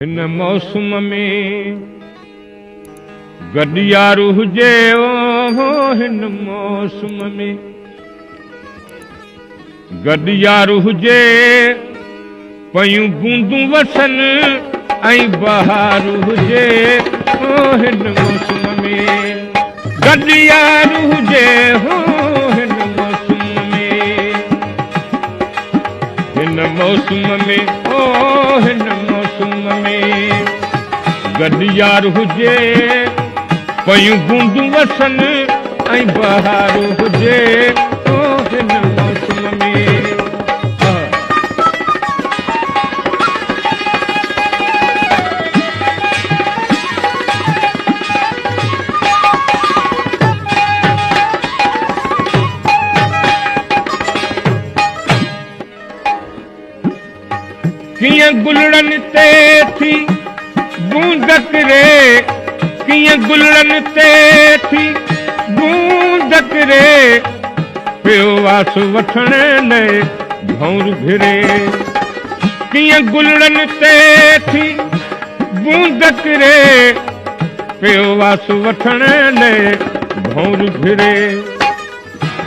हिन मौसम में गॾियारू हुजे ओ हिन मौसम में गॾियारू हुजे पयूं बूंदूं वसन ऐं बहारू हुजे ओ हिन मौसम में गॾियारू हुजे हो हिन मौसम में ओ हिन मौसम में गॾियारू हुजे पयूं बूंदूं वसन ऐं बहारू हुजे ओ हिन मौसम में किए गुलड़न ते थी बूंदक रे किए गुलड़न ते थी बूंदक रे पियो वास वठण लाइ भौर घिरे किए गुलड़न ते थी बूंदक रे पियो वास वठण लाइ भौर घिरे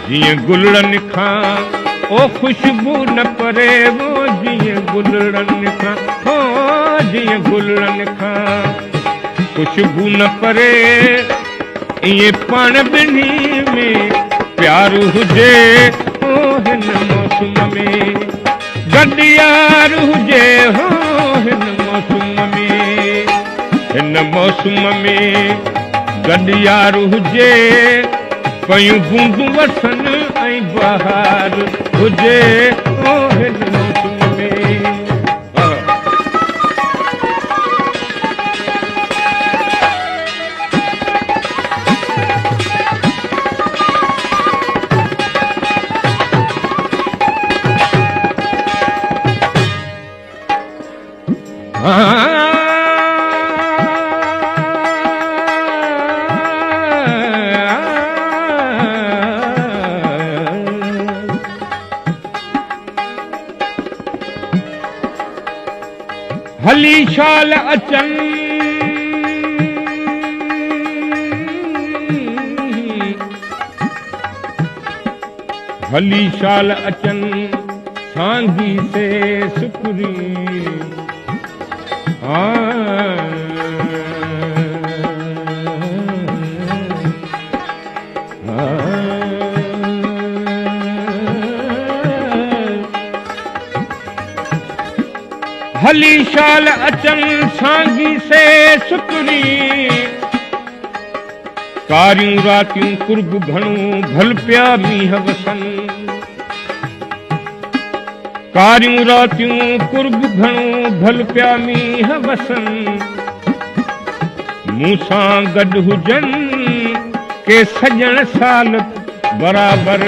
जीअं गुलड़न खां ओ खुशबू न परे वो जीअं गुलड़न खां हो जीअं गुलड़न खां खुशबू न परे इए पाण ॿिन्ही में प्यार हुजे ओ हिन मौसम में गॾियारू हुजे हो हिन मौसम में गॾियारू हुजे पयूं बूंदूं वसन ऐं बहार हुजे ओ हिन मौसम में हली शाल अचन हली शाल अचन सांगी से सुकरी हली शाल अचन सांगी से सुकरी कारियूं रातियूं कुर्ब घणो भल पिया मींहं वसन कारियूं रातियूं कुर्ब घणो भल पिया मींहं वसन मूंसां गॾु हुजनि के सॼण साल बराबर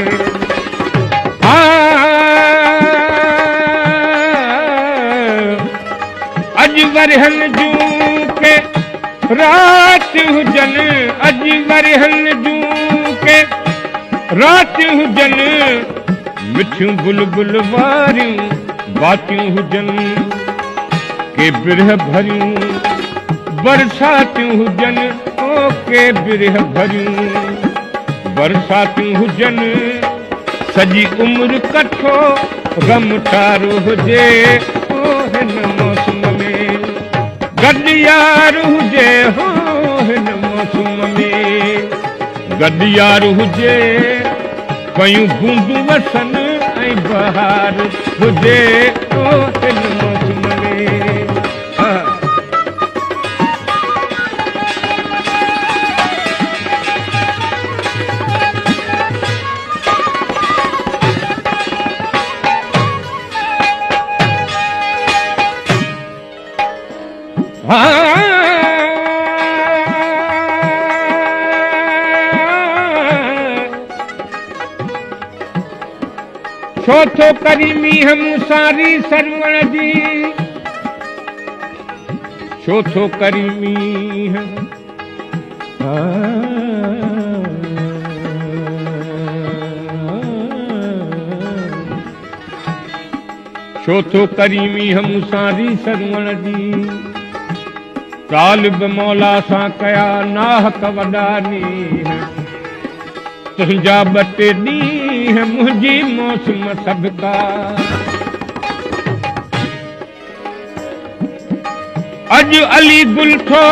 अज वरहन जूं के रात हुजनि अज वरहन जूं के रात हुजनि मिठियूं बुलबुल वारियूं बातियूं हुजनि के बिरह भरियूं बरसातियूं हुजनि ओ के बिरह भरियूं बरसातियूं हुजनि सॼी उम्र कठो गम ठारो हुजे ओ हिन मौसम में गॾियारू हुजे हो हिन मौसम में गॾियारू हुजे पयूं बूंदूं वसन ऐं बहार हुजे ओ हिन मौसम में छो थो करी मींहं मूं सारी सरवण जी छो थो करी मींहं छो थो करी मींहं मूं सारी सरवण जी तालिब मौला सां कया नाहक वॾा नीह तुंहिंजा ॿ टे ॾींहं मुंहिंजी मौसम सदका अॼु अली गुल थो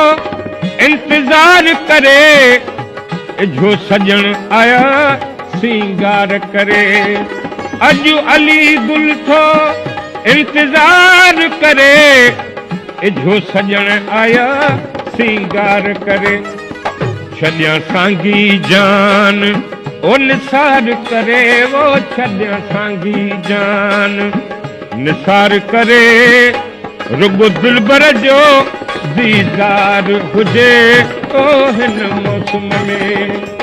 इंतज़ार करे जो सजण आया सिंगार करे अॼु अली गुल थो इंतज़ार करे जो सजण आया सिंगार करे छॾियां सांगी जान ओ निसार करे वो छॾियां सांगी जान निसार करे रुगो दिलबर जो दीदार हुजे ओ हिन मौसम में